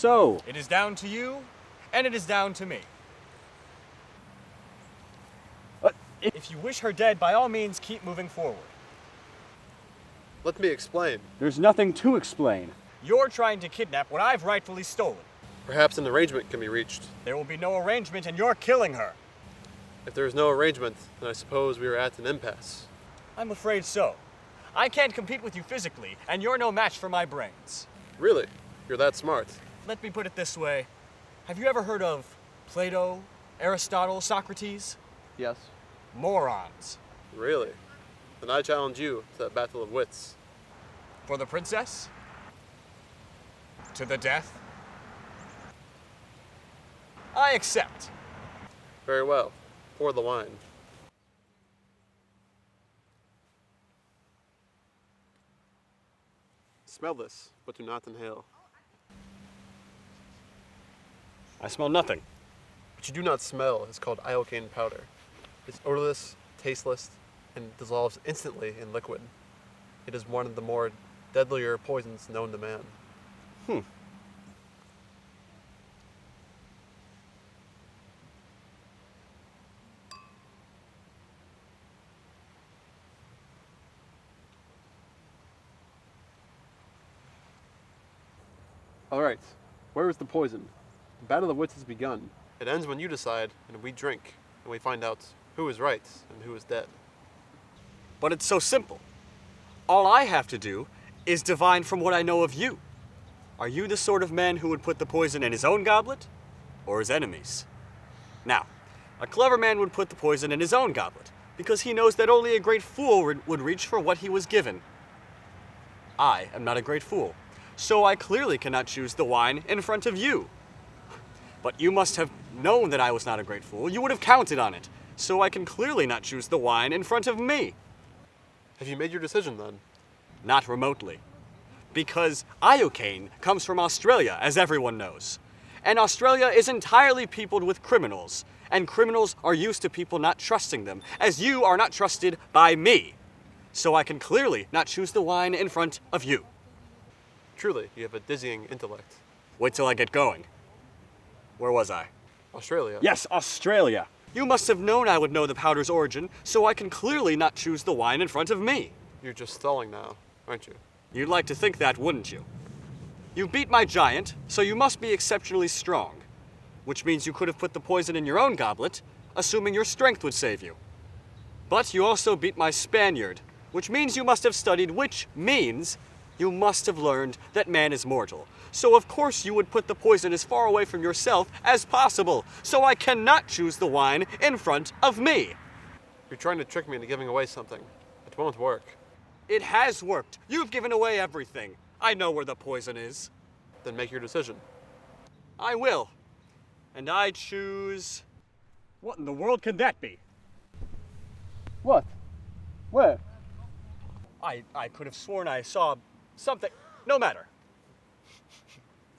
So? It is down to you, and it is down to me. If you wish her dead, by all means, keep moving forward. Let me explain. There's nothing to explain. You're trying to kidnap what I've rightfully stolen. Perhaps an arrangement can be reached. There will be no arrangement, and you're killing her. If there is no arrangement, then I suppose we are at an impasse. I'm afraid so. I can't compete with you physically, and you're no match for my brains. Really? You're that smart? Let me put it this way. Have you ever heard of Plato, Aristotle, Socrates? Yes. Morons. Really? Then I challenge you to that battle of wits. For the princess? To the death? I accept. Very well. Pour the wine. Smell this, but do not inhale. I smell nothing. What you do not smell is called iocane powder. It's odorless, tasteless, and dissolves instantly in liquid. It is one of the more deadlier poisons known to man. Alright, where is the poison? The battle of wits has begun. It ends when you decide, and we drink, and we find out who is right and who is dead. But it's so simple. All I have to do is divine from what I know of you. Are you the sort of man who would put the poison in his own goblet or his enemy's? Now, a clever man would put the poison in his own goblet because he knows that only a great fool would reach for what he was given. I am not a great fool, so I clearly cannot choose the wine in front of you. But you must have known that I was not a great fool. You would have counted on it, so I can clearly not choose the wine in front of me. Have you made your decision then? Not remotely. Because iocane comes from Australia, as everyone knows. And Australia is entirely peopled with criminals, and criminals are used to people not trusting them, as you are not trusted by me. So I can clearly not choose the wine in front of you. Truly, you have a dizzying intellect. Wait till I get going. Where was I? Australia? Yes, Australia. You must have known I would know the powder's origin, so I can clearly not choose the wine in front of me. You're just stalling now, aren't you? You'd like to think that, wouldn't you? You beat my giant, so you must be exceptionally strong, which means you could have put the poison in your own goblet, assuming your strength would save you. But you also beat my Spaniard, which means you must have studied, which means you must have learned that man is mortal. So of course you would put the poison as far away from yourself as possible, so I cannot choose the wine in front of me. You're trying to trick me into giving away something. It won't work. It has worked. You've given away everything. I know where the poison is. Then make your decision. I will. And I choose... What in the world could that be? What? Where? I could have sworn I saw something. No matter.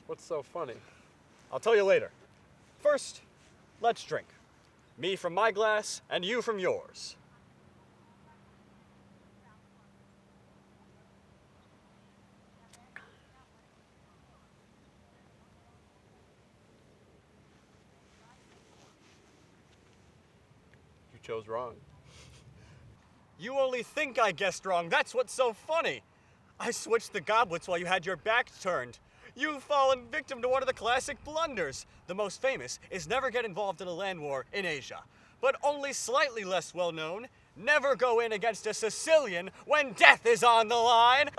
What's so funny? I'll tell you later. First, let's drink. Me from my glass, and you from yours. You chose wrong. You only think I guessed wrong. That's what's so funny. I switched the goblets while you had your back turned. You've fallen victim to one of the classic blunders. The most famous is never get involved in a land war in Asia. But only slightly less well known, never go in against a Sicilian when death is on the line.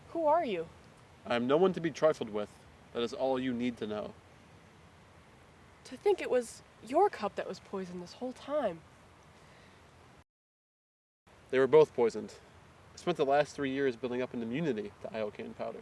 Who are you? I am no one to be trifled with. That is all you need to know. To think it was your cup that was poisoned this whole time. They were both poisoned. I spent the last 3 years building up an immunity to iocane powder.